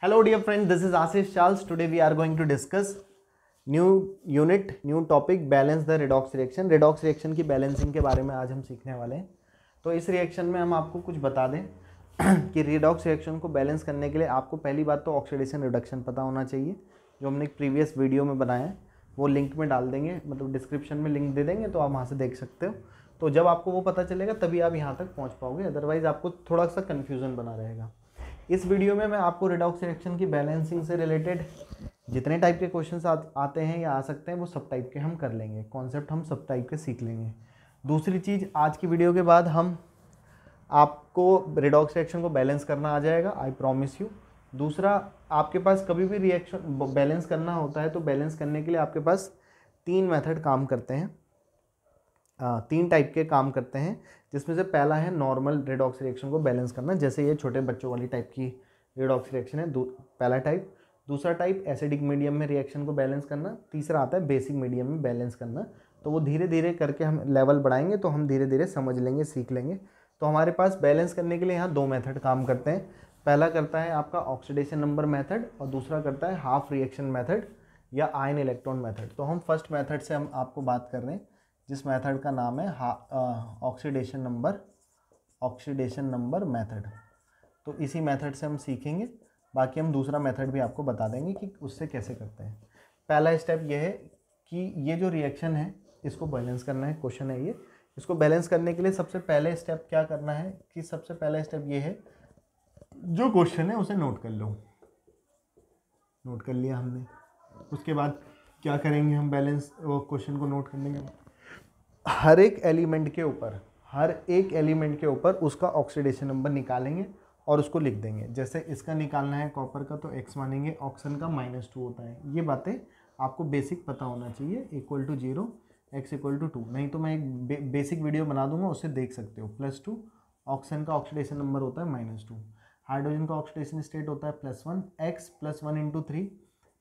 Hello dear friend, this is Ashish Charles. Today we are going to discuss new unit, new topic, balance the redox reaction. redox reaction की balancing के बारे में आज हम सीखने वाले हैं। तो इस रिएक्शन में हम आपको कुछ बता दें कि रिडॉक्स रिएक्शन को बैलेंस करने के लिए आपको पहली बात तो ऑक्सीडेशन रिडक्शन पता होना चाहिए, जो हमने एक प्रीवियस वीडियो में बनाया है, वो लिंक में डाल देंगे, मतलब डिस्क्रिप्शन में लिंक दे देंगे, तो आप वहाँ से देख सकते हो। तो जब आपको वो पता चलेगा तभी आप यहाँ तक पहुँच पाओगे, अदरवाइज़ आपको थोड़ा सा कन्फ्यूज़न बना रहेगा। इस वीडियो में मैं आपको रिडॉक्स रिएक्शन की बैलेंसिंग से रिलेटेड जितने टाइप के क्वेश्चंस आते हैं या आ सकते हैं वो सब टाइप के हम कर लेंगे, कॉन्सेप्ट हम सब टाइप के सीख लेंगे। दूसरी चीज़, आज की वीडियो के बाद हम आपको रिडॉक्स रिएक्शन को बैलेंस करना आ जाएगा, आई प्रॉमिस यू। दूसरा, आपके पास कभी भी रिएक्शन बैलेंस करना होता है तो बैलेंस करने के लिए आपके पास तीन मेथड काम करते हैं, तीन टाइप के काम करते हैं, जिसमें से पहला है नॉर्मल रिडॉक्स रिएक्शन को बैलेंस करना, जैसे ये छोटे बच्चों वाली टाइप की रिडॉक्स रिएक्शन है, पहला टाइप। दूसरा टाइप एसिडिक मीडियम में रिएक्शन को बैलेंस करना। तीसरा आता है बेसिक मीडियम में बैलेंस करना। तो वो धीरे धीरे करके हम लेवल बढ़ाएंगे तो हम धीरे धीरे समझ लेंगे, सीख लेंगे। तो हमारे पास बैलेंस करने के लिए यहाँ दो मेथड काम करते हैं। पहला करता है आपका ऑक्सीडेशन नंबर मेथड और दूसरा करता है हाफ रिएक्शन मेथड या आयन इलेक्ट्रॉन मेथड। तो हम फर्स्ट मेथड से हम आपको बात कर रहे हैं, जिस मेथड का नाम है ऑक्सीडेशन नंबर मेथड। तो इसी मेथड से हम सीखेंगे, बाकी हम दूसरा मेथड भी आपको बता देंगे कि उससे कैसे करते हैं। पहला स्टेप ये है कि ये जो रिएक्शन है इसको बैलेंस करना है, क्वेश्चन है ये। इसको बैलेंस करने के लिए सबसे पहले स्टेप क्या करना है कि सबसे पहला स्टेप ये है, जो क्वेश्चन है उसे नोट कर लो। नोट कर लिया हमने, उसके बाद क्या करेंगे हम बैलेंस क्वेश्चन को नोट करने के बाद हर एक एलिमेंट के ऊपर उसका ऑक्सीडेशन नंबर निकालेंगे और उसको लिख देंगे। जैसे इसका निकालना है कॉपर का तो x मानेंगे, ऑक्सीजन का -2 होता है। ये बातें आपको बेसिक पता होना चाहिए, equal to 0, x equal to 2। नहीं तो मैं एक बेसिक वीडियो बना दूंगा, उससे देख सकते हो। +2 ऑक्सीजन का ऑक्सीडेशन नंबर होता है -2, हाइड्रोजन का ऑक्सीडेशन स्टेट होता है +1, x +1 × 3,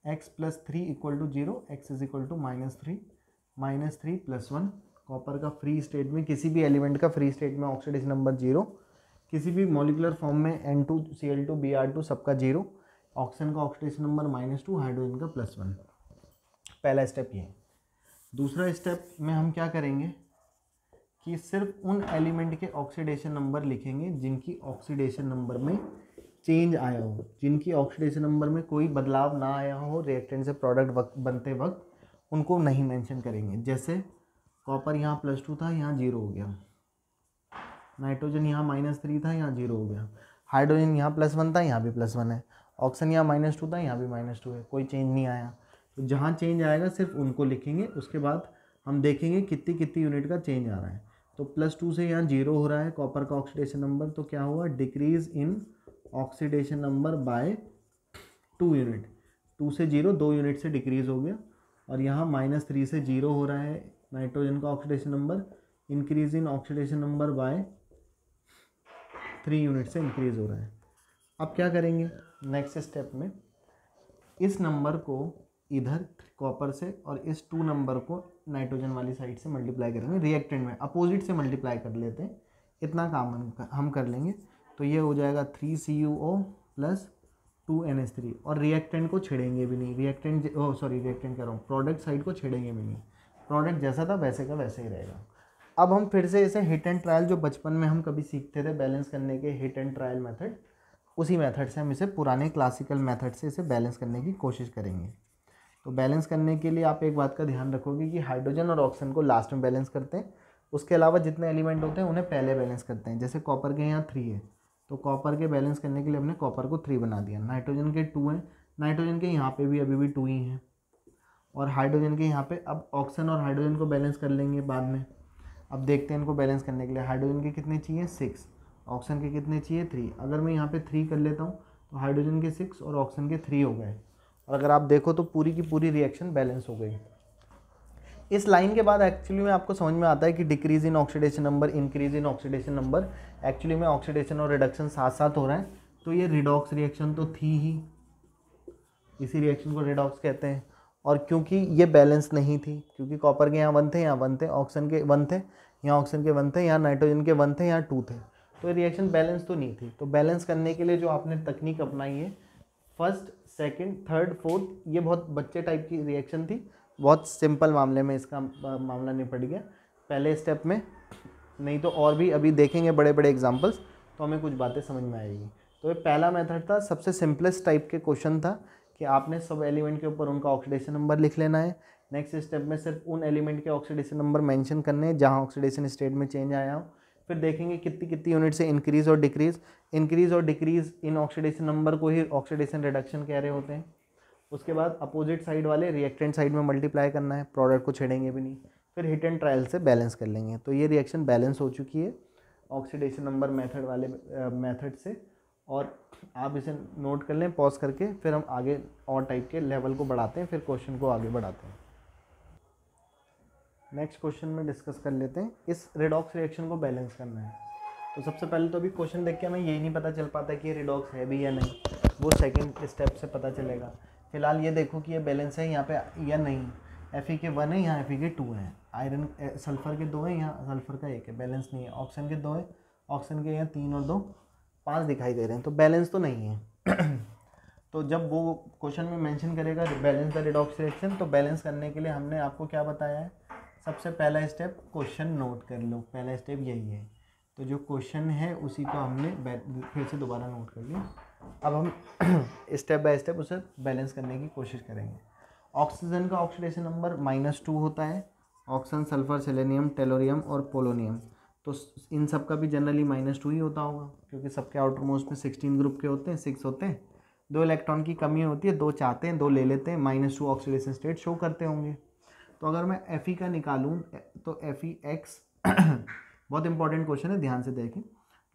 x +3 equal to 0, x is equal to -3, -3 +1। Copper का फ्री स्टेट में, किसी भी एलिमेंट का फ्री स्टेट में ऑक्सीडेशन नंबर 0, किसी भी मॉलिक्यूलर फॉर्म में N2Cl2 Br2 सबका 0, ऑक्सीजन का ऑक्सीडेशन नंबर -2, हाइड्रोजन का +1। पहला स्टेप ये। दूसरा स्टेप में हम क्या करेंगे कि सिर्फ उन एलिमेंट के ऑक्सीडेशन नंबर लिखेंगे जिनकी ऑक्सीडेशन नंबर में चेंज आया हो, जिनकी ऑक्सीडेशन नंबर में कोई बदलाव ना आया हो रिएक्टेंट से प्रोडक्ट बनते वक्त, उनको नहीं मेंशन करेंगे। जैसे कॉपर यहाँ +2 था, यहाँ 0 हो गया। नाइट्रोजन यहाँ -3 था, यहाँ 0 हो गया। हाइड्रोजन यहाँ +1 था, यहाँ भी +1 है। ऑक्सीजन यहाँ -2 था, यहाँ भी -2 है, कोई चेंज नहीं आया। तो जहाँ चेंज आएगा सिर्फ उनको लिखेंगे। उसके बाद हम देखेंगे कितनी कितनी यूनिट का चेंज आ रहा है। तो +2 से यहाँ 0 हो रहा है कॉपर का ऑक्सीडेशन नंबर, तो क्या हुआ, decrease in oxidation number by 2 unit. 2 से 0 2 यूनिट से डिक्रीज हो गया। और यहाँ -3 से 0 हो रहा है नाइट्रोजन का oxidation number, increase in oxidation number by 3 unit से इंक्रीज हो रहा है। अब क्या करेंगे नेक्स्ट स्टेप में, इस नंबर को इधर कॉपर से और इस 2 नंबर को नाइट्रोजन वाली साइड से मल्टीप्लाई करेंगे। रिएक्टेंट में अपोजिट से मल्टीप्लाई कर लेते हैं, इतना काम हम कर लेंगे। तो ये हो जाएगा 3CuO + 2NH3। और रिएक्टेंट को छेड़ेंगे भी नहीं, रिएक्टेंट कह रहा हूँ, प्रोडक्ट साइड को छेड़ेंगे भी नहीं। प्रोडक्ट जैसा था वैसे का वैसे ही रहेगा। अब हम फिर से इसे हिट एंड ट्रायल, जो बचपन में हम कभी सीखते थे बैलेंस करने के हिट एंड ट्रायल मेथड, उसी मेथड से हम इसे पुराने क्लासिकल मेथड से इसे बैलेंस करने की कोशिश करेंगे। तो बैलेंस करने के लिए आप एक बात का ध्यान रखोगे कि हाइड्रोजन और ऑक्सीजन को लास्ट में बैलेंस करते हैं, उसके अलावा जितने एलिमेंट होते हैं उन्हें पहले बैलेंस करते हैं। जैसे कॉपर के यहाँ 3 है, तो कॉपर के बैलेंस करने के लिए हमने कॉपर को 3 बना दिया। नाइट्रोजन के 2 हैं, नाइट्रोजन के यहाँ पे भी अभी भी 2 ही हैं। और हाइड्रोजन के यहाँ पे अब ऑक्सीजन और हाइड्रोजन को बैलेंस कर लेंगे बाद में। अब देखते हैं इनको बैलेंस करने के लिए हाइड्रोजन के कितने चाहिए 6, ऑक्सीजन के कितने चाहिए 3। अगर मैं यहाँ पे 3 कर लेता हूँ तो हाइड्रोजन के 6 और ऑक्सीजन के 3 हो गए। और अगर आप देखो तो पूरी की पूरी रिएक्शन बैलेंस हो गई। इस लाइन के बाद एक्चुअली में आपको समझ में आता है कि decrease in oxidation number, increase in oxidation number, actually में ऑक्सीडेशन और रिडक्शन साथ साथ हो रहा है। तो ये रिडॉक्स रिएक्शन तो थी ही, इसी रिएक्शन को रिडॉक्स कहते हैं। और क्योंकि ये बैलेंस नहीं थी, क्योंकि कॉपर के यहाँ 1 थे, यहाँ 1 थे, ऑक्सीजन के 1 थे, यहाँ ऑक्सीजन के 1 थे, यहाँ नाइट्रोजन के 1 थे, यहाँ 2 थे, तो ये रिएक्शन बैलेंस तो नहीं थी। तो बैलेंस करने के लिए जो आपने तकनीक अपनाई है, फर्स्ट, सेकंड, थर्ड, फोर्थ, ये बहुत बच्चे टाइप की रिएक्शन थी, बहुत सिंपल मामले में इसका मामला निपट गया पहले स्टेप में। नहीं तो और भी अभी देखेंगे बड़े बड़े एग्जांपल्स तो हमें कुछ बातें समझ में आएगी। तो ये पहला मेथड था, सबसे सिंपलेस्ट टाइप के क्वेश्चन था कि आपने सब एलिमेंट के ऊपर उनका ऑक्सीडेशन नंबर लिख लेना है। नेक्स्ट स्टेप में सिर्फ उन एलिमेंट के ऑक्सीडेशन नंबर मेंशन करने हैं जहाँ ऑक्सीडेशन स्टेट में चेंज आया हो। फिर देखेंगे कितनी कितनी यूनिट से इंक्रीज और डिक्रीज इन ऑक्सीडेशन नंबर को ही ऑक्सीडेशन रिडक्शन कह रहे होते हैं। उसके बाद अपोजिट साइड वाले रिएक्टेंट साइड में मल्टीप्लाई करना है, प्रोडक्ट को छेड़ेंगे भी नहीं। फिर हिट एंड ट्रायल से बैलेंस कर लेंगे। तो ये रिएक्शन बैलेंस हो चुकी है ऑक्सीडेशन नंबर मेथड वाले मेथड से। और आप इसे नोट कर लें पॉज करके, फिर हम आगे और टाइप के लेवल को बढ़ाते हैं, फिर क्वेश्चन को आगे बढ़ाते हैं। नेक्स्ट क्वेश्चन में डिस्कस कर लेते हैं, इस रिडॉक्स रिएक्शन को बैलेंस करना है। तो सबसे पहले तो अभी क्वेश्चन देख के हमें यही नहीं पता चल पाता कि ये रिडॉक्स है भी या नहीं, वो सेकंड स्टेप से पता चलेगा। फिलहाल ये देखो कि ये बैलेंस है यहाँ पे या नहीं। Fe के 1 है, यहाँ Fe के 2 हैं। आयरन सल्फर के 2 हैं, यहाँ सल्फर का 1 है, बैलेंस नहीं है। ऑक्सीजन के 2 है, ऑक्सीजन के यहाँ 3 और 2 5 दिखाई दे रहे हैं, तो बैलेंस तो नहीं है। तो जब वो क्वेश्चन में मेंशन करेगा बैलेंस द रिडॉक्स रिएक्शन, तो बैलेंस करने के लिए हमने आपको क्या बताया है, सबसे पहला स्टेप क्वेश्चन नोट कर लो, पहला स्टेप यही है। तो जो क्वेश्चन है उसी को हमने फिर से दोबारा नोट कर लिया। अब हम स्टेप बाय स्टेप उसे बैलेंस करने की कोशिश करेंगे। ऑक्सीजन का ऑक्सीडेशन नंबर -2 होता है। ऑक्सीजन, सल्फर, सेलेनियम, टेलोरियम और पोलोनियम, तो इन सब का भी जनरली -2 ही होता होगा, क्योंकि सबके आउटर मोस्ट में 16 ग्रुप के होते हैं, 6 होते हैं। 2 इलेक्ट्रॉन की कमी होती है, 2 चाहते हैं, 2 ले लेते हैं, -2 ऑक्सीडेशन स्टेट शो करते होंगे। तो अगर मैं Fe का निकालूं तो FeX बहुत इंपॉर्टेंट क्वेश्चन है, ध्यान से देखें।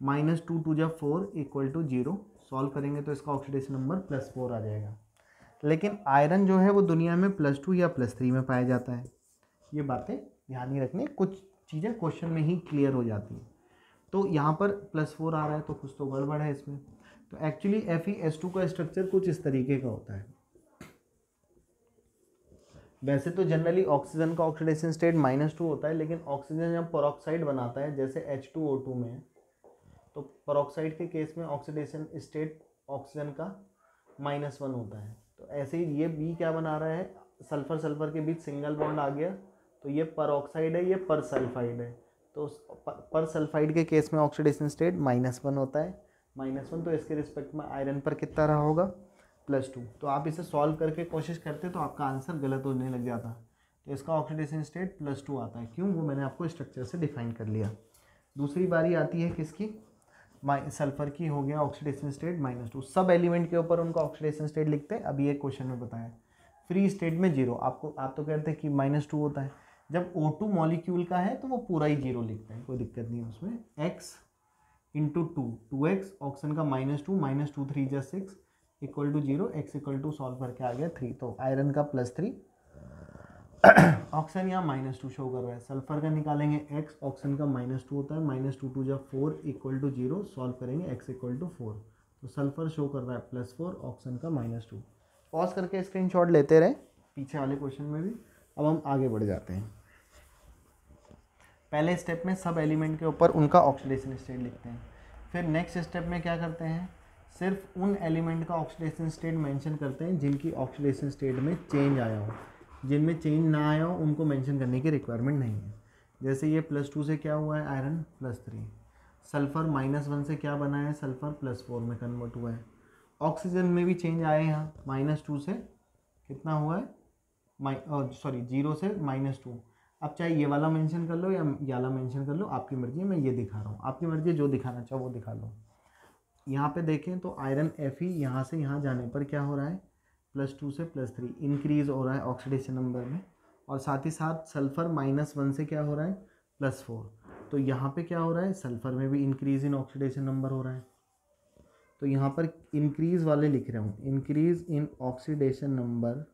-2 2 जब 4 = 0 सॉल्व करेंगे तो इसका ऑक्सीडेशन नंबर +4 आ जाएगा। लेकिन आयरन जो है वो दुनिया में +2 या +3 में पाया जाता है। ये बातें ध्यान ही रखनी, कुछ चीज़ें क्वेश्चन में ही क्लियर हो जाती हैं। तो यहाँ पर +4 आ रहा है तो कुछ तो गड़बड़ है इसमें। तो एक्चुअली FeS2 का स्ट्रक्चर कुछ इस तरीके का होता है। वैसे तो जनरली ऑक्सीजन का ऑक्सीडेशन स्टेट -2 होता है, लेकिन ऑक्सीजन जब पेरोक्साइड बनाता है जैसे H2O2 में, तो पेरोक्साइड के केस में ऑक्सीडेशन स्टेट ऑक्सीजन का -1 होता है। तो ऐसे ही ये बी क्या बना रहा है, सल्फर सल्फर के बीच सिंगल बॉन्ड आ गया, तो ये पेरोक्साइड है, ये पर सल्फाइड है। तो पर सल्फाइड के केस में ऑक्सीडेशन स्टेट -1 होता है, -1। तो इसके रिस्पेक्ट में आयरन पर कितना रहा होगा, +2। तो आप इसे सॉल्व करके कोशिश करते तो आपका आंसर गलत होने लग जाता। तो इसका ऑक्सीडेशन स्टेट +2 आता है, क्यों, वो मैंने आपको स्ट्रक्चर से डिफाइन कर लिया। दूसरी बारी आती है किसकी, सल्फर की, हो गया ऑक्सीडेशन स्टेट -2। सब एलिमेंट के ऊपर उनका ऑक्सीडेशन स्टेट लिखते हैं। अभी एक क्वेश्चन में बताया फ्री स्टेट में 0, आप तो कहते हैं कि -2 होता है। जब O2 मॉलिक्यूल का है तो वो पूरा ही 0 लिखते हैं, कोई दिक्कत नहीं है उसमें। x × 2 2x, ऑक्सीजन का -2 -2 3 = 6 = 0, x = सॉल्व करके आ गया 3। तो आयरन का +3, ऑक्सीजन यहाँ -2 शो कर रहा है। सल्फर का निकालेंगे x, ऑक्सीजन का -2 होता है, -2 2 जब 4 = 0 सॉल्व करेंगे x = 4। तो सल्फर शो कर रहा है +4, ऑक्सीजन का -2। पॉज करके स्क्रीनशॉट लेते रहे पीछे वाले क्वेश्चन में भी। अब हम आगे बढ़ जाते हैं। पहले स्टेप में सब एलिमेंट के ऊपर उनका ऑक्सीडेशन स्टेट लिखते हैं। फिर नेक्स्ट स्टेप में क्या करते हैं, सिर्फ उन एलिमेंट का ऑक्सीडेशन स्टेट मेंशन करते हैं जिनकी ऑक्सीडेशन स्टेट में चेंज आया हो। जिनमें चेंज ना आया हो उनको मेंशन करने की रिक्वायरमेंट नहीं है। जैसे ये +2 से क्या हुआ है, आयरन +3। सल्फर -1 से क्या बना है, सल्फर +4 में कन्वर्ट हुआ है। ऑक्सीजन में भी चेंज आए यहाँ, -2 से कितना हुआ है, 0 से -2। अब चाहे ये वाला मेंशन कर लो या ये वाला मेंशन कर लो, आपकी मर्जी है, मैं ये दिखा रहा हूँ, आपकी मर्जी है, जो दिखाना चाहो वो दिखा लो। यहाँ पे देखें तो आयरन Fe यहाँ से यहाँ जाने पर क्या हो रहा है, +2 से +3 इंक्रीज़ हो रहा है ऑक्सीडेशन नंबर में। और साथ ही साथ सल्फ़र -1 से क्या हो रहा है, +4। तो यहाँ पे क्या हो रहा है, सल्फ़र में भी इंक्रीज़ इन ऑक्सीडेशन नंबर हो रहा है। तो यहाँ पर इंक्रीज़ वाले लिख रहा हूँ, increase in oxidation number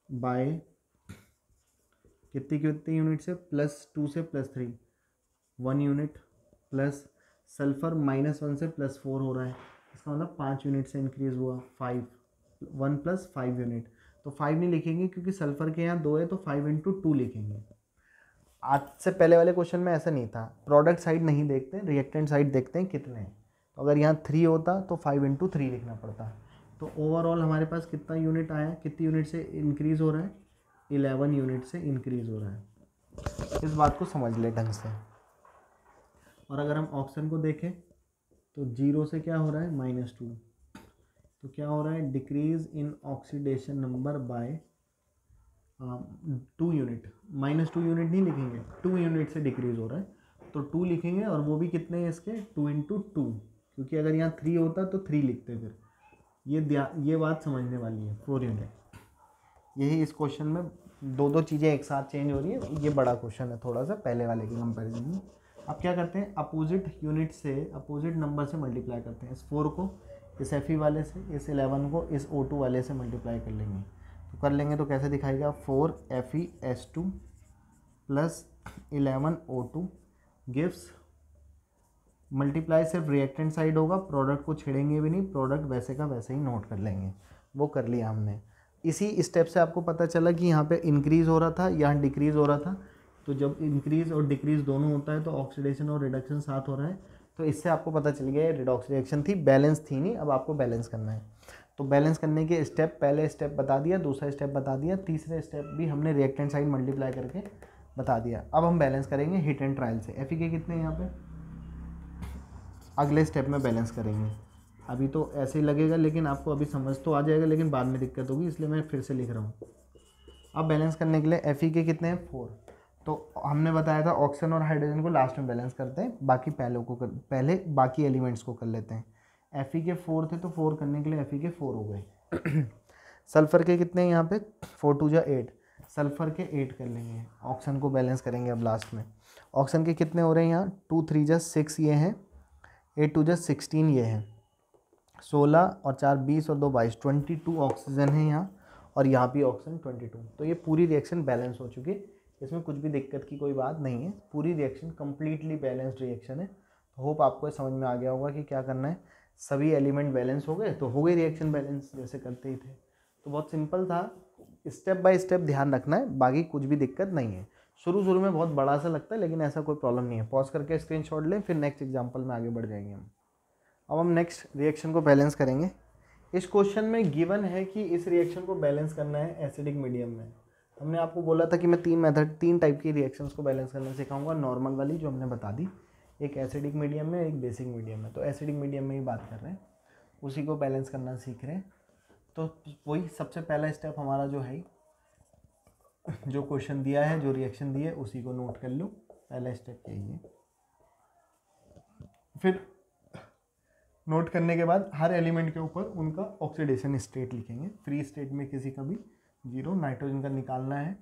by कितनी यूनिट से, +2 से +3 1 यूनिट, प्लस सल्फ़र -1 से +4 हो रहा है, इसका मतलब 5 यूनिट से इंक्रीज़ हुआ, 5 1 + 5 यूनिट। तो 5 नहीं लिखेंगे क्योंकि सल्फ़र के यहाँ 2 है, तो 5 × 2 लिखेंगे। आज से पहले वाले क्वेश्चन में ऐसा नहीं था, प्रोडक्ट साइड नहीं देखते, रिएक्टेंट साइड देखते हैं कितने हैं। तो अगर यहाँ 3 होता तो 5 × 3 लिखना पड़ता। तो ओवरऑल हमारे पास कितना यूनिट आया, कितनी यूनिट से इंक्रीज़ हो रहा है, 11 यूनिट से इंक्रीज़ हो रहा है। इस बात को समझ ले ढंग से। और अगर हम ऑप्शन को देखें तो 0 से क्या हो रहा है, -2, तो क्या हो रहा है, decrease in oxidation number by 2 unit. -2 unit नहीं लिखेंगे, 2 यूनिट से डिक्रीज़ हो रहा है, तो 2 लिखेंगे। और वो भी कितने हैं इसके, 2 × 2, क्योंकि अगर यहाँ 3 होता तो 3 लिखते। फिर ये बात समझने वाली है, 4 यूनिट। यही इस क्वेश्चन में दो चीज़ें एक साथ चेंज हो रही है। ये बड़ा क्वेश्चन है थोड़ा सा पहले वाले के कंपैरिजन में। अब क्या करते हैं, अपोजिट यूनिट से, अपोजिट नंबर से मल्टीप्लाई करते हैं। इस 4 को इस Fe वाले से, इस 11 को इस O2 वाले से मल्टीप्लाई कर लेंगे। तो कर लेंगे तो कैसे दिखाएगा, 4 FeS2 plus 11 O2 gives, multiply सिर्फ रिएक्टेंट साइड होगा, प्रोडक्ट को छेड़ेंगे भी नहीं, प्रोडक्ट वैसे का वैसे ही नोट कर लेंगे। वो कर लिया हमने। इसी स्टेप से आपको पता चला कि यहाँ पे इंक्रीज़ हो रहा था, यहाँ डिक्रीज़ हो रहा था। तो जब इंक्रीज़ और डिक्रीज़ दोनों होता है तो ऑक्सीडेशन और रिडक्शन साथ हो रहा है। तो इससे आपको पता चल गया रिडॉक्स रिएक्शन थी, बैलेंस थी नहीं। अब आपको बैलेंस करना है। तो बैलेंस करने के स्टेप, पहले स्टेप बता दिया, दूसरा स्टेप बता दिया, तीसरे स्टेप भी हमने रिएक्टेंट साइड मल्टीप्लाई करके बता दिया। अब हम बैलेंस करेंगे हिट एंड ट्रायल से। Fe के कितने हैं यहाँ पे, अगले स्टेप में बैलेंस करेंगे। अभी तो ऐसे ही लगेगा, लेकिन आपको अभी समझ तो आ जाएगा, लेकिन बाद में दिक्कत होगी, इसलिए मैं फिर से लिख रहा हूँ। अब बैलेंस करने के लिए Fe के कितने हैं, 4। तो हमने बताया था ऑक्सीजन और हाइड्रोजन को लास्ट में बैलेंस करते हैं, बाकी पहले बाकी एलिमेंट्स को कर लेते हैं। Fe के 4 थे, तो 4 करने के लिए Fe के 4 हो गए। सल्फ़र के कितने हैं यहाँ पे, 4 × 2 = 8, सल्फ़र के 8 कर लेंगे। ऑक्सीजन को बैलेंस करेंगे अब लास्ट में। ऑक्सीजन के कितने हो रहे हैं यहाँ, 2 × 3 = 6 ये हैं, 8 × 2 = 16 ये हैं, 16 और 4 20 और 2 22, 22 ऑक्सीजन है यहाँ, और यहाँ भी ऑक्सीजन 22। तो ये पूरी रिएक्शन बैलेंस हो चुकी है, इसमें कुछ भी दिक्कत की कोई बात नहीं है। पूरी रिएक्शन कम्प्लीटली बैलेंस्ड रिएक्शन है। तो होप आपको समझ में आ गया होगा कि क्या करना है। सभी एलिमेंट बैलेंस हो गए तो हो गई रिएक्शन बैलेंस, जैसे करते ही थे। तो बहुत सिंपल था, स्टेप बाय स्टेप ध्यान रखना है, बाकी कुछ भी दिक्कत नहीं है। शुरू में बहुत बड़ा सा लगता है, लेकिन ऐसा कोई प्रॉब्लम नहीं है। पॉज करके स्क्रीनशॉट लें, फिर नेक्स्ट एग्जाम्पल में आगे बढ़ जाएंगे हम। अब हम नेक्स्ट रिएक्शन को बैलेंस करेंगे। इस क्वेश्चन में गिवन है कि इस रिएक्शन को बैलेंस करना है एसिडिक मीडियम में। हमने आपको बोला था कि मैं 3 टाइप की रिएक्शंस को बैलेंस करना सिखाऊंगा। नॉर्मल वाली जो हमने बता दी, एक एसिडिक मीडियम में, एक बेसिक मीडियम में। तो एसिडिक मीडियम में ही बात कर रहे हैं, उसी को बैलेंस करना सीख रहे हैं। तो वही सबसे पहला स्टेप हमारा जो है, जो क्वेश्चन दिया है, जो रिएक्शन दी है, उसी को नोट कर लो। पहला स्टेप यही है। फिर नोट करने के बाद हर एलिमेंट के ऊपर उनका ऑक्सीडेशन स्टेट लिखेंगे। फ्री स्टेट में किसी का भी 0, नाइट्रोजन का निकालना है।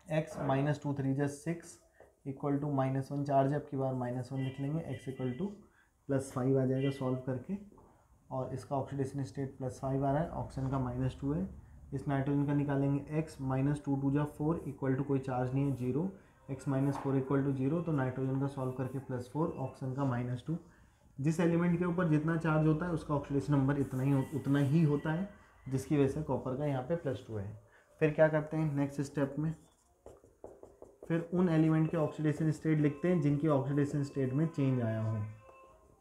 x -2 3 = 6 इक्वल टू -1 चार्ज, अब की बार -1 लिख लेंगे। x = +5 आ जाएगा सॉल्व करके, और इसका ऑक्सीडेशन स्टेट +5 आ रहा है, ऑक्सीजन का -2 है। इस नाइट्रोजन का निकालेंगे x -2 2 = 4 इक्वल टू कोई चार्ज नहीं है 0, x - 4 = 0। तो नाइट्रोजन का सॉल्व करके +4, ऑक्सीजन का -2। जिस एलिमेंट के ऊपर जितना चार्ज होता है उसका ऑक्सीडेशन नंबर उतना ही होता है, जिसकी वजह से कॉपर का यहाँ पे +2 है। फिर क्या करते हैं नेक्स्ट स्टेप में, फिर उन एलिमेंट के ऑक्सीडेशन स्टेट लिखते हैं जिनकी ऑक्सीडेशन स्टेट में चेंज आया हो।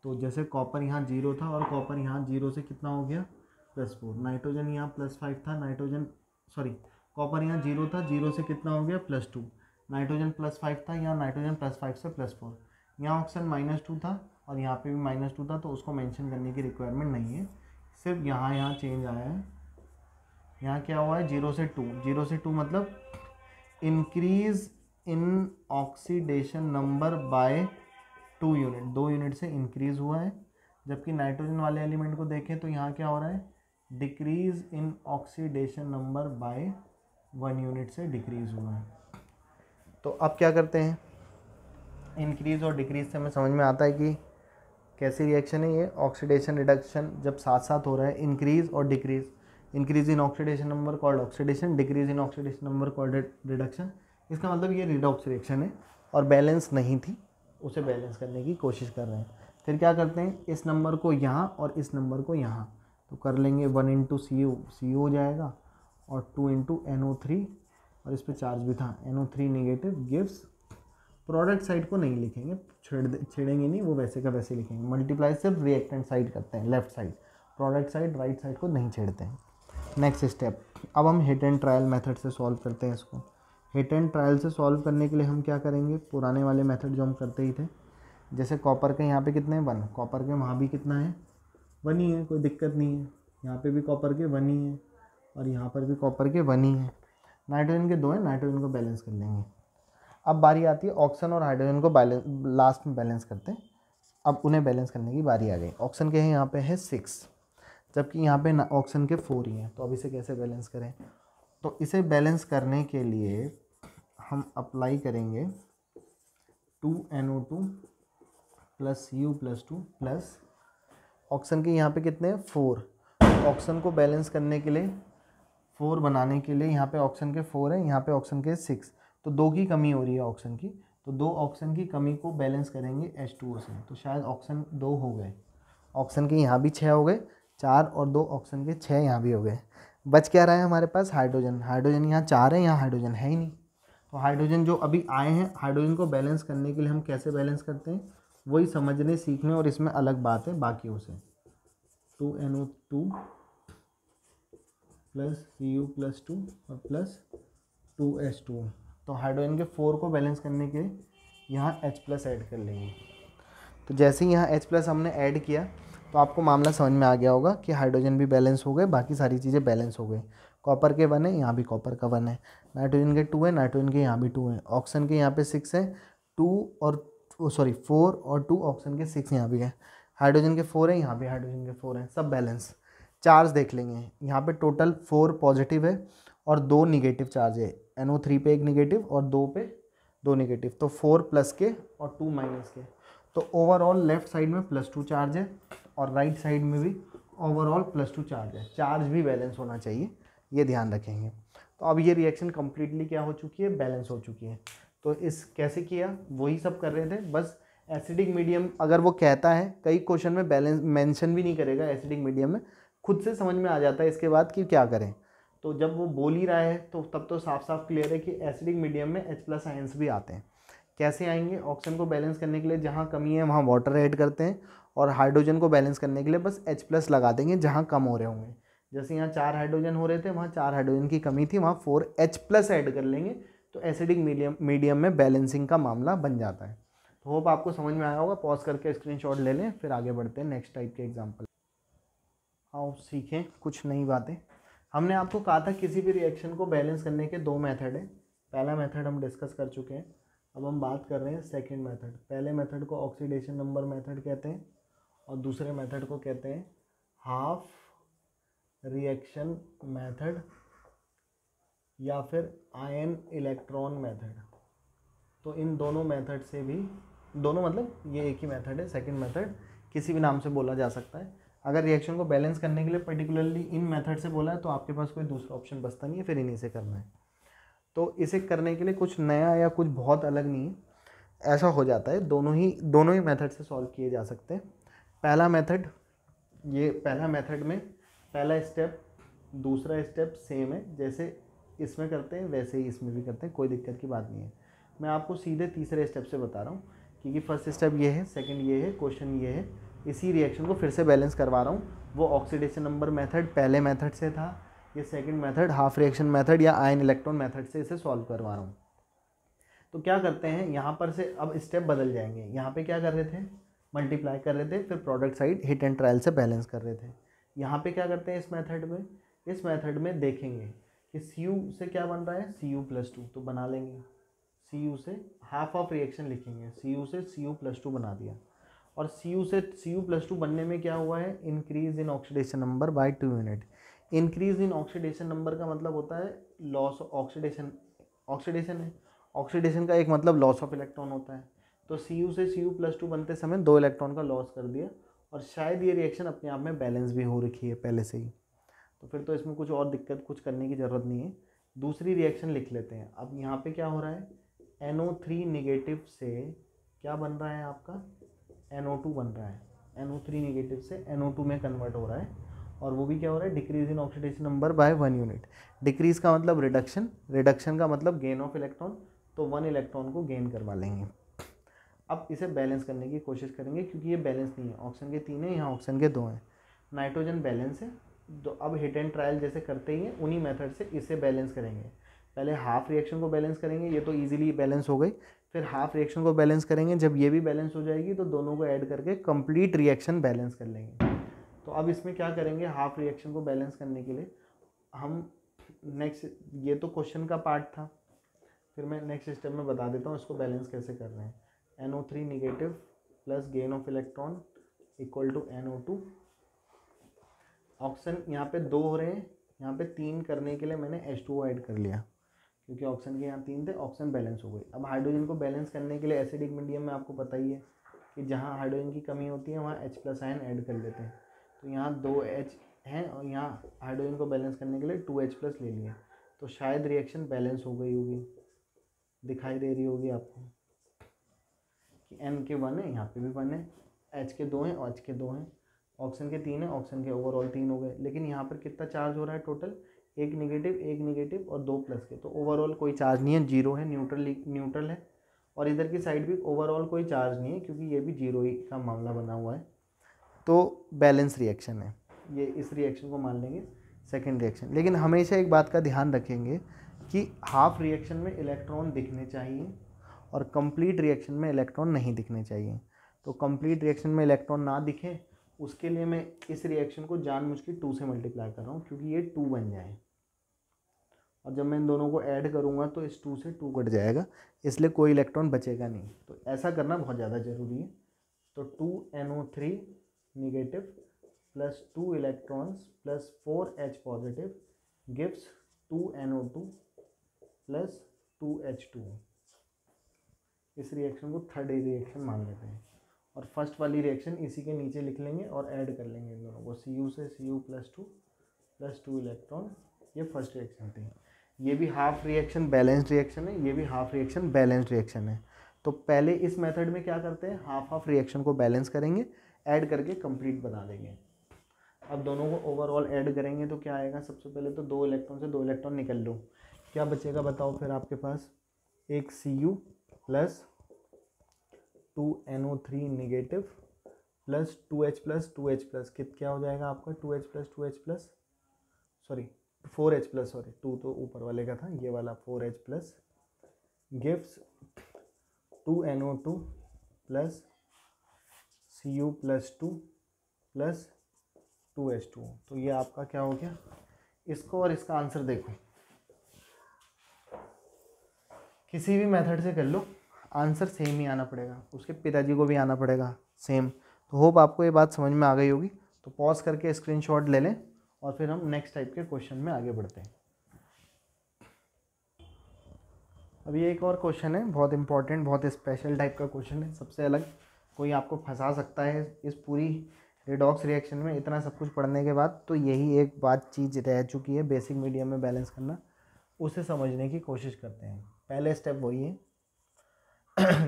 तो जैसे कॉपर यहाँ 0 था, और कॉपर यहाँ 0 से कितना हो गया, +4। नाइट्रोजन यहाँ +5 था, कॉपर यहाँ 0 था, 0 से कितना हो गया, +2। नाइट्रोजन +5 था, यहाँ नाइट्रोजन +5 से +4। यहाँ ऑक्सीजन -2 था, और यहाँ पे भी -2 था, तो उसको मेंशन करने की रिक्वायरमेंट नहीं है। सिर्फ यहाँ चेंज आया है। यहाँ क्या हुआ है, 0 से 2, 0 से 2 मतलब increase in oxidation number by 2 unit, 2 unit से इंक्रीज हुआ है। जबकि नाइट्रोजन वाले एलिमेंट को देखें तो यहाँ क्या हो रहा है, decrease in oxidation number by 1 unit से डिक्रीज हुआ है। तो अब क्या करते हैं, इंक्रीज और डिक्रीज से हमें समझ में आता है कि कैसी रिएक्शन है ये। ऑक्सीडेशन रिडक्शन जब साथ साथ हो रहा है, इंक्रीज और decrease, increase in oxidation number called oxidation, decrease in oxidation number called reduction. इसका मतलब ये रिडॉक्स रिएक्शन है, और बैलेंस नहीं थी, उसे बैलेंस करने की कोशिश कर रहे हैं। फिर क्या करते हैं, इस नंबर को यहाँ और इस नंबर को यहाँ, तो कर लेंगे 1 × CO हो जाएगा, और 2 × NO3, और इस पर चार्ज भी था, NO3 negative gives product side को नहीं लिखेंगे, छेड़ेंगे नहीं, वो वैसे का वैसे लिखेंगे। मल्टीप्लाई सिर्फ रिएक्टेंट साइड करते हैं, left side, product side right side को नहीं छेड़ते हैं। नेक्स्ट स्टेप, अब हम हिट एंड ट्रायल मेथड से सॉल्व करते हैं इसको। हिट एंड ट्रायल से सॉल्व करने के लिए हम क्या करेंगे, पुराने वाले मेथड जो हम करते ही थे, जैसे कॉपर के यहाँ पे कितने हैं 1, कॉपर के वहाँ भी कितना है 1 ही है, कोई दिक्कत नहीं है। यहाँ पे भी कॉपर के 1 ही है और यहाँ पर भी कॉपर के 1 ही है। नाइट्रोजन के 2 हैं, नाइट्रोजन को बैलेंस कर लेंगे। अब बारी आती है ऑक्सीजन और हाइड्रोजन को लास्ट में बैलेंस करते हैं। अब उन्हें बैलेंस करने की बारी आ गई। ऑक्सीजन के हैं यहाँ पे है 6, जबकि यहाँ पे ऑक्सीजन के 4 ही हैं। तो अब इसे कैसे बैलेंस करें, तो इसे बैलेंस करने के लिए हम अप्लाई करेंगे 2NO2 plus Cu+2 plus oxygen के यहाँ पे कितने हैं 4। ऑक्सीजन को बैलेंस करने के लिए 4 बनाने के लिए यहाँ पे ऑक्सीजन के 4 है, यहाँ पे ऑक्सीजन के 6, तो 2 की कमी हो रही है ऑक्सीजन की। तो 2 ऑक्सीजन की कमी को बैलेंस करेंगे H2O से, तो शायद ऑक्सीजन 2 हो गए। ऑक्सीजन के यहाँ भी 6 हो गए, 4 और 2 ऑक्सीजन के 6 यहाँ भी हो गए। बच क्या रहा है हमारे पास हाइड्रोजन। हाइड्रोजन यहाँ 4 है, यहाँ हाइड्रोजन है ही नहीं। तो हाइड्रोजन जो अभी आए हैं, हाइड्रोजन को बैलेंस करने के लिए हम कैसे बैलेंस करते हैं वही समझने सीखने, और इसमें अलग बात है बाकियों से। 2NO2 प्लस Cu+2 और प्लस 2H2O। तो हाइड्रोजन के 4 को बैलेंस करने के यहाँ H+ ऐड कर लेंगे। तो जैसे ही यहाँ H+ हमने ऐड किया तो आपको मामला समझ में आ गया होगा कि हाइड्रोजन भी बैलेंस हो गए, बाकी सारी चीज़ें बैलेंस हो गई। कॉपर के 1 है, यहाँ भी कॉपर का 1 है। नाइट्रोजन के 2 है, नाइट्रोजन के यहाँ भी 2 है। ऑक्सीजन के यहाँ पे 6 है, 4 और 2 ऑक्सीजन के 6 यहाँ भी है। हाइड्रोजन के 4 है, यहाँ भी हाइड्रोजन के 4 हैं, सब बैलेंस। चार्ज देख लेंगे, यहाँ पे टोटल 4 पॉजिटिव है और 2 निगेटिव चार्ज है। NO3 पे 1 निगेटिव और 2 पे 2 निगेटिव, तो 4 प्लस के और 2 माइनस के। तो ओवरऑल लेफ्ट साइड में +2 चार्ज है और राइट साइड में भी ओवरऑल +2 चार्ज है। चार्ज भी बैलेंस होना चाहिए, ये ध्यान रखेंगे। तो अब ये रिएक्शन कम्प्लीटली क्या हो चुकी है, बैलेंस हो चुकी है। तो इस कैसे किया, वही सब कर रहे थे, बस एसिडिक मीडियम अगर वो कहता है, कई क्वेश्चन में बैलेंस मेंशन भी नहीं करेगा एसिडिक मीडियम में, खुद से समझ में आ जाता है इसके बाद कि क्या करें। तो जब वो बोल ही रहा है तो तब तो साफ साफ क्लियर है कि एसिडिक मीडियम में H+ आयंस भी आते हैं। कैसे आएंगे, ऑक्सीजन को बैलेंस करने के लिए जहाँ कमी है वहाँ वाटर ऐड करते हैं, और हाइड्रोजन को बैलेंस करने के लिए बस H+ लगा देंगे जहाँ कम हो रहे होंगे। जैसे यहाँ 4 हाइड्रोजन हो रहे थे, वहाँ 4 हाइड्रोजन की कमी थी, वहाँ 4 H+ ऐड कर लेंगे, तो एसिडिक मीडियम में बैलेंसिंग का मामला बन जाता है। तो होप आपको समझ में आया होगा। पॉज करके स्क्रीनशॉट ले लें, फिर आगे बढ़ते हैं नेक्स्ट टाइप के एग्जाम्पल। आओ सीखें कुछ नई बातें। हमने आपको कहा था किसी भी रिएक्शन को बैलेंस करने के 2 मेथड हैं। पहला मेथड हम डिस्कस कर चुके हैं, अब हम बात कर रहे हैं सेकंड मेथड। पहले मेथड को ऑक्सीडेशन नंबर मेथड कहते हैं और दूसरे मेथड को कहते हैं हाफ रिएक्शन मेथड या फिर आयन इलेक्ट्रॉन मेथड। तो इन दोनों मेथड से भी, दोनों मतलब ये एक ही मेथड है, सेकंड मेथड किसी भी नाम से बोला जा सकता है। अगर रिएक्शन को बैलेंस करने के लिए पर्टिकुलरली इन मेथड से बोला है तो आपके पास कोई दूसरा ऑप्शन बचता नहीं है, फिर इन्हीं से करना है। तो इसे करने के लिए कुछ नया या कुछ बहुत अलग नहीं है, ऐसा हो जाता है। दोनों ही मेथड से सॉल्व किए जा सकते हैं। पहला मेथड, ये पहला मेथड में पहला स्टेप दूसरा स्टेप सेम है, जैसे इसमें करते हैं वैसे ही इसमें भी करते हैं, कोई दिक्कत की बात नहीं है। मैं आपको सीधे तीसरे स्टेप से बता रहा हूँ, क्योंकि फर्स्ट स्टेप ये है, सेकंड ये है, क्वेश्चन ये है। इसी रिएक्शन को फिर से बैलेंस करवा रहा हूँ। वो ऑक्सीडेशन नंबर मेथड पहले मेथड से था, ये second method half reaction method या आयन इलेक्ट्रॉन मेथड से इसे सॉल्व करवा रहा हूँ। तो क्या करते हैं, यहाँ पर से अब स्टेप बदल जाएंगे। यहाँ पे क्या कर रहे थे, मल्टीप्लाई कर रहे थे, फिर product side hit and trial से बैलेंस कर रहे थे। यहाँ पे क्या करते हैं इस मेथड में देखेंगे कि Cu से क्या बन रहा है, Cu+2, तो बना लेंगे। Cu से हाफ ऑफ रिएक्शन लिखेंगे, Cu से Cu+2 बना दिया। और Cu से Cu+2 बनने में क्या हुआ है, increase in oxidation number by 2 unit. Increase in oxidation number का मतलब होता है लॉस ऑक्सीडेशन है, ऑक्सीडेशन का एक मतलब लॉस ऑफ इलेक्ट्रॉन होता है। तो Cu से Cu+2 बनते समय 2 इलेक्ट्रॉन का लॉस कर दिया, और शायद ये रिएक्शन अपने आप में बैलेंस भी हो रखी है पहले से ही, तो फिर तो इसमें कुछ और दिक्कत कुछ करने की ज़रूरत नहीं है। दूसरी रिएक्शन लिख लेते हैं। अब यहाँ पे क्या हो रहा है, NO3 निगेटिव से क्या बन रहा है आपका, NO2 बन रहा है। NO3 निगेटिव से NO2 में कन्वर्ट हो रहा है, और वो भी क्या हो रहा है, decrease in oxidation number by 1 unit. Decrease का मतलब रिडक्शन, रिडक्शन का मतलब गेन ऑफ इलेक्ट्रॉन, तो तो 1 इलेक्ट्रॉन को गेन करवा लेंगे। अब इसे बैलेंस करने की कोशिश करेंगे क्योंकि ये बैलेंस नहीं है, ऑक्सीजन के 3 हैं, यहाँ ऑक्सीजन के 2 हैं, नाइट्रोजन बैलेंस है। तो अब हिट एंड ट्रायल जैसे करते ही हैं उन्हीं मेथड से इसे बैलेंस करेंगे। पहले हाफ रिएक्शन को बैलेंस करेंगे, ये तो इजीली बैलेंस हो गई। फिर हाफ रिएक्शन को बैलेंस करेंगे, जब ये भी बैलेंस हो जाएगी तो दोनों को ऐड करके कंप्लीट रिएक्शन बैलेंस कर लेंगे। तो अब इसमें क्या करेंगे, हाफ रिएक्शन को बैलेंस करने के लिए हम नेक्स्ट, ये तो क्वेश्चन का पार्ट था, फिर मैं नेक्स्ट स्टेप में बता देता हूँ इसको बैलेंस कैसे कर रहे हैं। NO3 negative plus gain of electron equal to NO2। Oxygen यहाँ पे 2 हो रहे हैं, यहाँ पे 3 करने के लिए मैंने H2O ऐड कर लिया क्योंकि ऑक्सीजन के यहाँ 3 थे, ऑक्सीजन बैलेंस हो गई। अब हाइड्रोजन को बैलेंस करने के लिए एसिडिक मीडियम में आपको पता ही है कि जहाँ हाइड्रोजन की कमी होती है वहाँ H+ आयन ऐड कर लेते हैं। तो यहाँ 2H हैं और यहाँ हाइड्रोजन को बैलेंस करने के लिए 2H+ ले लिया, तो शायद रिएक्शन बैलेंस हो गई होगी, दिखाई दे रही होगी आपको कि N के 1 है, यहाँ पे भी 1 है, H के 2 हैं और H के 2 हैं, ऑक्सीजन के 3 हैं, ऑक्सीजन के ओवरऑल 3 हो गए। लेकिन यहाँ पर कितना चार्ज हो रहा है टोटल, 1 निगेटिव और 2 प्लस के, तो ओवरऑल कोई चार्ज नहीं है, 0 है, न्यूट्रल है। और इधर की साइड भी ओवरऑल कोई चार्ज नहीं है क्योंकि ये भी 0 ही का मामला बना हुआ है, तो बैलेंस रिएक्शन है ये। इस रिएक्शन को मान लेंगे सेकेंड रिएक्शन। लेकिन हमेशा एक बात का ध्यान रखेंगे कि हाफ रिएक्शन में इलेक्ट्रॉन दिखने चाहिए और कंप्लीट रिएक्शन में इलेक्ट्रॉन नहीं दिखने चाहिए। तो कंप्लीट रिएक्शन में इलेक्ट्रॉन ना दिखे उसके लिए मैं इस रिएक्शन को जानबूझ के 2 से मल्टीप्लाई कर रहा हूँ क्योंकि ये 2 बन जाए, और जब मैं इन दोनों को ऐड करूँगा तो इस 2 से 2 कट जाएगा, इसलिए कोई इलेक्ट्रॉन बचेगा नहीं। तो ऐसा करना बहुत ज़्यादा ज़रूरी है। तो 2NO3 negative plus 2 electrons plus 4H positive gives 2NO2 plus 2H2। इस रिएक्शन को थर्ड रिएक्शन मान लेते हैं और फर्स्ट वाली रिएक्शन इसी के नीचे लिख लेंगे और ऐड कर लेंगे इन दोनों को, Cu से Cu प्लस 2 इलेक्ट्रॉन। ये फर्स्ट रिएक्शन थी। ये भी हाफ रिएक्शन बैलेंस्ड रिएक्शन है, ये भी हाफ रिएक्शन बैलेंस्ड रिएक्शन है। तो पहले इस मेथड में क्या करते हैं, हाफ रिएक्शन को बैलेंस करेंगे, ऐड करके कंप्लीट बना देंगे। अब दोनों को ओवरऑल ऐड करेंगे तो क्या आएगा, सबसे पहले तो 2 इलेक्ट्रॉन से 2 इलेक्ट्रॉन निकल लो, क्या बचेगा बताओ फिर आपके पास, एक Cu plus 2NO3 negative plus 2H+, क्या हो जाएगा आपका 2H+, सॉरी 4H+, सॉरी 2 तो ऊपर वाले का था, ये वाला 4H+ gives 2NO2 plus Cu+2 plus 2H2। तो ये आपका क्या हो गया, इसको और इसका आंसर देखो, किसी भी मेथड से कर लो आंसर सेम ही आना पड़ेगा, उसके पिताजी को भी आना पड़ेगा सेम। तो होप आपको ये बात समझ में आ गई होगी। तो पॉज करके स्क्रीनशॉट ले लें और फिर हम नेक्स्ट टाइप के क्वेश्चन में आगे बढ़ते हैं। अभी एक और क्वेश्चन है, बहुत इंपॉर्टेंट, बहुत स्पेशल टाइप का क्वेश्चन है, सबसे अलग। कोई आपको फंसा सकता है इस पूरी रिडॉक्स रिएक्शन में इतना सब कुछ पढ़ने के बाद, तो यही एक बात चीज़ रह चुकी है बेसिक मीडियम में बैलेंस करना, उसे समझने की कोशिश करते हैं। पहले स्टेप वही है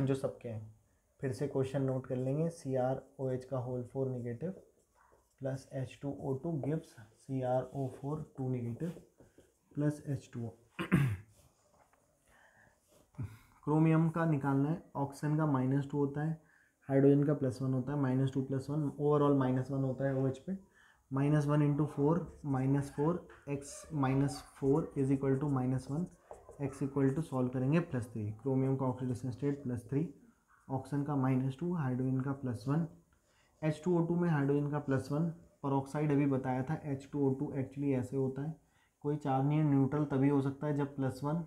जो सबके हैं। फिर से क्वेश्चन नोट कर लेंगे, CrOH का whole 4 negative plus H2O2 gives CrO4 2 negative plus H2O। Chromium का निकालना है, ऑक्सीजन का -2 होता है, हाइड्रोजन का +1 होता है, -2 + 1 ओवरऑल -1 होता है OH पे। -1 × 4 -4 x -4 is equal to -1 x equal to solve करेंगे +3। क्रोमियम का ऑक्सीडेशन स्टेट +3, ऑक्सीजन का -2, हाइड्रोजन का +1, H2O2 में हाइड्रोजन का +1। परऑक्साइड अभी बताया था H2O2 एक्चुअली ऐसे होता है, कोई चार्ज नहीं है, न्यूट्रल तभी हो सकता है जब +1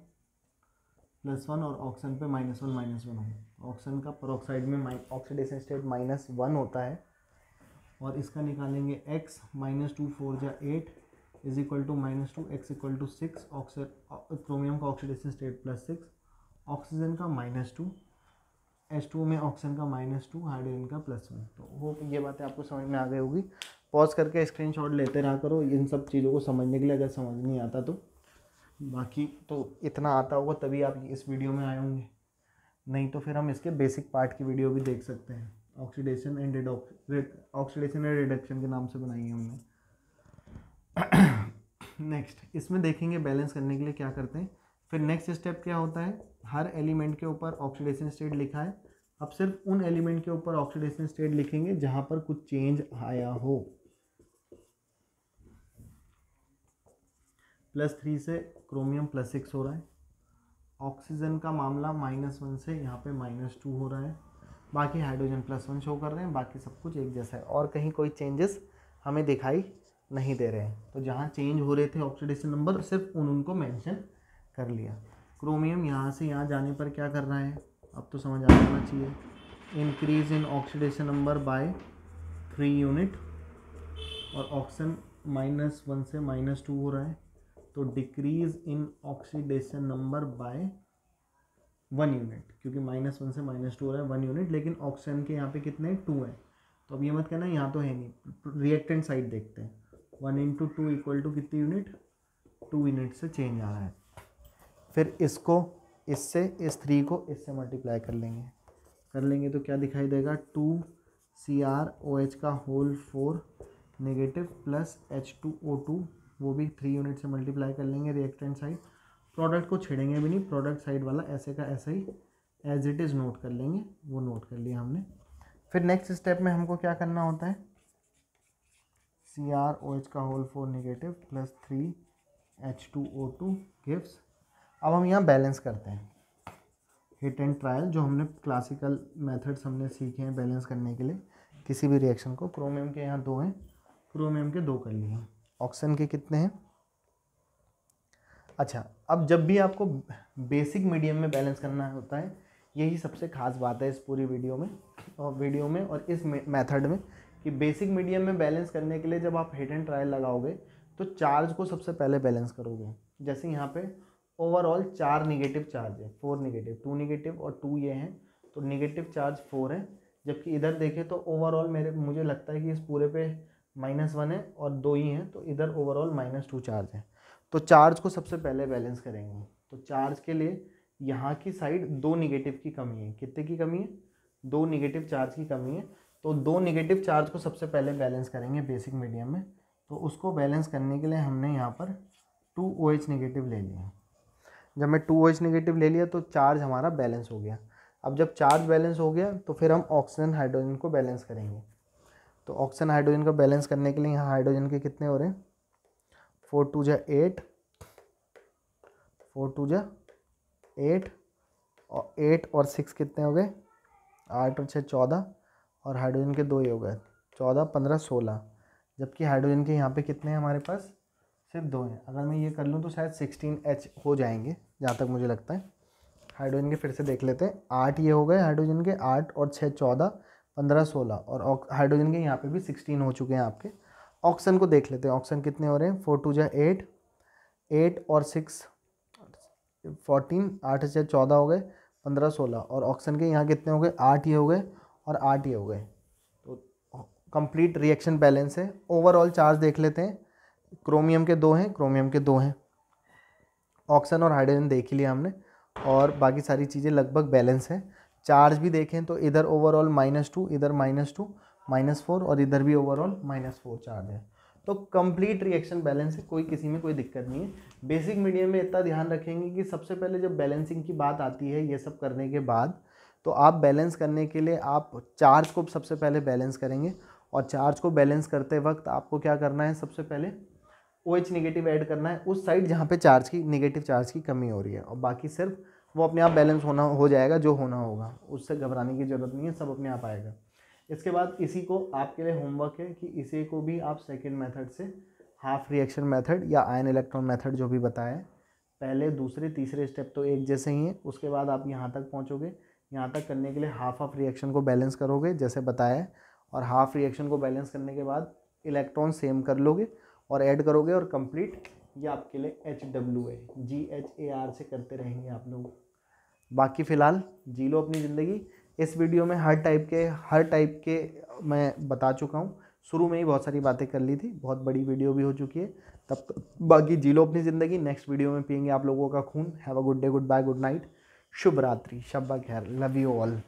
और ऑक्सीजन पे -1 हो। ऑक्सीजन का परऑक्साइड में ऑक्सीडेशन स्टेट -1 होता है, और इसका निकालेंगे x -2 4 × 8 is equal to -2 x equal to 6। Chromium का ऑक्सीडेशन स्टेट +6, ऑक्सीजन का -2, H2 में ऑक्सीजन का -2, हाइड्रोजन का +1। तो वो ये बातें आपको समझ में आ गई होगी। पॉज करके स्क्रीनशॉट लेते रहा करो इन सब चीज़ों को समझने के लिए, अगर समझ नहीं आता तो। बाकी तो इतना आता होगा तभी आप इस वीडियो में आए होंगे, नहीं तो फिर हम इसके बेसिक पार्ट की वीडियो भी देख सकते हैं। ऑक्सीडेशन एंड रिडक्शन के नाम से बनाई है हमने। नेक्स्ट इसमें देखेंगे बैलेंस करने के लिए क्या करते हैं, फिर नेक्स्ट स्टेप क्या होता है, हर एलिमेंट के ऊपर ऑक्सीडेशन स्टेट लिखा है, अब सिर्फ उन एलिमेंट के ऊपर ऑक्सीडेशन स्टेट लिखेंगे जहां पर कुछ चेंज आया हो। +3 से क्रोमियम +6 हो रहा है। ऑक्सीजन का मामला -1 से यहाँ पे -2 हो रहा है। बाकी हाइड्रोजन +1 शो कर रहे हैं, बाकी सब कुछ एक जैसा है और कहीं कोई चेंजेस हमें दिखाई नहीं दे रहे हैं। तो जहाँ चेंज हो रहे थे ऑक्सीडेशन नंबर सिर्फ उनको मेंशन कर लिया। क्रोमियम यहाँ से यहाँ जाने पर क्या कर रहा है, अब तो समझ आ जाना चाहिए, increase in oxidation number by 3 unit, और ऑक्सीजन -1 से -2 हो रहा है, तो decrease in oxidation number by 1 unit, क्योंकि -1 से -2 हो रहा है 1 यूनिट, लेकिन ऑक्सीजन के यहाँ पे कितने 2 हैं, तो अब ये मत कहना यहाँ तो है नहीं, रिएक्टेंट साइड देखते हैं। 1 × 2 = कितनी यूनिट, 2 यूनिट से चेंज आ रहा है। फिर इसको इससे, इस 3 को इससे मल्टीप्लाई कर लेंगे तो क्या दिखाई देगा, 2CrOH का होल 4 नेगेटिव प्लस H2O2, वो भी 3 यूनिट से मल्टीप्लाई कर लेंगे रिएक्टेंट साइड। प्रोडक्ट को छेड़ेंगे भी नहीं, प्रोडक्ट साइड वाला ऐसे का ऐसा ही एज इट इज़ नोट कर लेंगे, वो नोट कर लिया हमने। फिर नेक्स्ट स्टेप में हमको क्या करना होता है, CrOH का whole 4 negative plus 3 H2O2 gives, अब हम यहाँ बैलेंस करते हैं हिट एंड ट्रायल, जो हमने क्लासिकल मेथड्स हमने सीखे हैं बैलेंस करने के लिए किसी भी रिएक्शन को। क्रोमियम के यहाँ 2 हैं, क्रोमियम के 2 कर लिए, ऑक्सीजन के कितने हैं। अच्छा, अब जब भी आपको बेसिक मीडियम में बैलेंस करना होता है, यही सबसे खास बात है इस पूरी वीडियो में और इस मेथड में, कि बेसिक मीडियम में बैलेंस करने के लिए जब आप हिट एंड ट्रायल लगाओगे तो चार्ज को सबसे पहले बैलेंस करोगे। जैसे यहाँ पे ओवरऑल 4 नेगेटिव चार्ज है, 4 नेगेटिव, 2 नेगेटिव और 2 ये हैं, तो नेगेटिव चार्ज 4 है, जबकि इधर देखें तो ओवरऑल मुझे लगता है कि इस पूरे पे -1 है और 2 ही हैं, तो इधर ओवरऑल -2 चार्ज है। तो चार्ज को सबसे पहले बैलेंस करेंगे, तो चार्ज के लिए यहाँ की साइड 2 नेगेटिव की कमी है, कितने की कमी है, 2 नेगेटिव चार्ज की कमी है, तो 2 नेगेटिव चार्ज को सबसे पहले बैलेंस करेंगे बेसिक मीडियम में। तो उसको बैलेंस करने के लिए हमने यहाँ पर 2OH नेगेटिव ले लिया। जब मैं 2OH नेगेटिव ले लिया तो चार्ज हमारा बैलेंस हो गया। अब जब चार्ज बैलेंस हो गया तो फिर हम ऑक्सीजन हाइड्रोजन को बैलेंस करेंगे। तो ऑक्सीजन हाइड्रोजन को बैलेंस करने के लिए यहाँ हाइड्रोजन के कितने हो रहे हैं, 4 2 जा 8, 4 2 जा 8 और 8 और 6 कितने हो गए, 8 और 6 14, और हाइड्रोजन के 2 ही हो गए, 14 15 16, जबकि हाइड्रोजन के यहाँ पे कितने हैं हमारे पास, सिर्फ 2 हैं। अगर मैं ये कर लूँ तो शायद 16H हो जाएंगे जहाँ तक मुझे लगता है। हाइड्रोजन के फिर से देख लेते हैं, 8 ये हो गए हाइड्रोजन के, 8 और 6 14 15 16, और हाइड्रोजन के यहाँ पे भी 16 हो चुके हैं आपके। ऑक्सीजन को देख लेते हैं, ऑक्सीजन कितने हो रहे हैं, 4 2 जा 8, 8 और 6 14, 8 से 14 हो गए, 15 16, और ऑक्सीजन के यहाँ कितने हो गए, 8 ये हो गए और 8 ये हो गए। तो कंप्लीट रिएक्शन बैलेंस है। ओवरऑल चार्ज देख लेते हैं, क्रोमियम के 2 हैं, क्रोमियम के 2 हैं, ऑक्सीजन और हाइड्रोजन देख ही लिया हमने, और बाकी सारी चीज़ें लगभग बैलेंस है। चार्ज भी देखें तो इधर ओवरऑल -2, इधर -2 -4, और इधर भी ओवरऑल -4 चार्ज है। तो कंप्लीट रिएक्शन बैलेंस है, कोई किसी में कोई दिक्कत नहीं है। बेसिक मीडियम में इतना ध्यान रखेंगे कि सबसे पहले जब बैलेंसिंग की बात आती है, ये सब करने के बाद, तो आप बैलेंस करने के लिए आप चार्ज को सबसे पहले बैलेंस करेंगे, और चार्ज को बैलेंस करते वक्त आपको क्या करना है, सबसे पहले OH नेगेटिव ऐड करना है उस साइड जहाँ पे चार्ज की नेगेटिव चार्ज की कमी हो रही है, और बाकी सिर्फ वो अपने आप बैलेंस हो जाएगा, जो होना होगा, उससे घबराने की ज़रूरत नहीं है, सब अपने आप आएगा। इसके बाद इसी को आपके लिए होमवर्क है कि इसी को भी आप सेकंड मेथड से, हाफ रिएक्शन मेथड या आयन इलेक्ट्रॉन मेथड जो भी बताया है, पहले दूसरे तीसरे स्टेप तो एक जैसे ही हैं, उसके बाद आप यहाँ तक पहुँचोगे। यहाँ तक करने के लिए हाफ रिएक्शन को बैलेंस करोगे जैसे बताया है, और हाफ रिएक्शन को बैलेंस करने के बाद इलेक्ट्रॉन सेम कर लोगे और ऐड करोगे, और कंप्लीट ये आपके लिए HW है, GHAR से करते रहेंगे आप लोग। बाकी फ़िलहाल जी लो अपनी ज़िंदगी। इस वीडियो में हर टाइप के मैं बता चुका हूँ, शुरू में ही बहुत सारी बातें कर ली थी, बहुत बड़ी वीडियो भी हो चुकी है। तब बाकी जी लो अपनी ज़िंदगी, नेक्स्ट वीडियो में पियेंगे आप लोगों का खून। Have a good day, good bye, good night, शुभ रात्रि, शब्बा खैर, लव यू ऑल।